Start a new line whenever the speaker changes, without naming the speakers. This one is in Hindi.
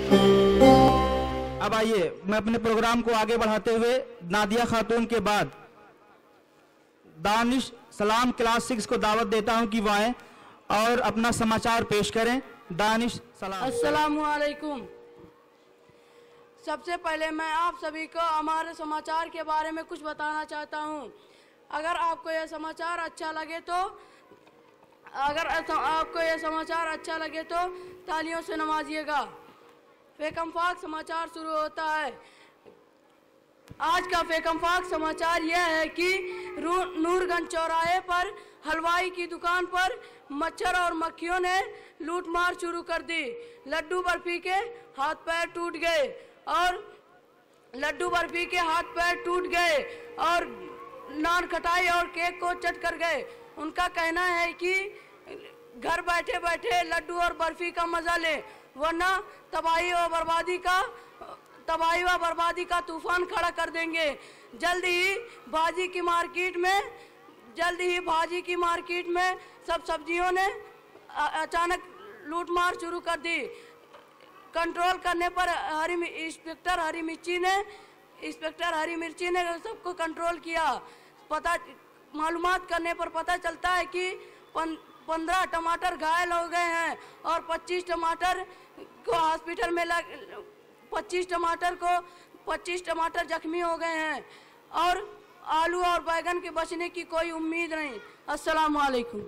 अब आइए मैं अपने प्रोग्राम को आगे बढ़ाते हुए नादिया खातून के बाद दानिश सलाम क्लास 6 को दावत देता हूं कि वह आए और अपना समाचार पेश करें। दानिश सलाम।
अस्सलामु अलैकुम। सबसे पहले मैं आप सभी को हमारे समाचार के बारे में कुछ बताना चाहता हूं। अगर आपको यह समाचार अच्छा लगे तो तालियों से नवाजिएगा। फेकमफाक समाचार शुरू होता है। आज का फेकमफाक समाचार यह है कि नूरगंज चौराहे पर हलवाई की दुकान पर मच्छर और मक्खियों ने लूटमार शुरू कर दी। लड्डू बर्फी के हाथ पैर टूट गए और नान खटाई और केक को चट कर गए। उनका कहना है कि घर बैठे बैठे लड्डू और बर्फी का मजा लें, वरना तबाही व बर्बादी का तूफान खड़ा कर देंगे। जल्द ही भाजी की मार्केट में सब सब्जियों ने अचानक लूटमार शुरू कर दी। कंट्रोल करने पर इंस्पेक्टर हरी मिर्ची ने सबको कंट्रोल किया। मालूमात करने पर पता चलता है कि 15 टमाटर घायल हो गए हैं और 25 टमाटर जख्मी हो गए हैं और आलू और बैगन के बचने की कोई उम्मीद नहीं। अस्सलाम वालेकुम।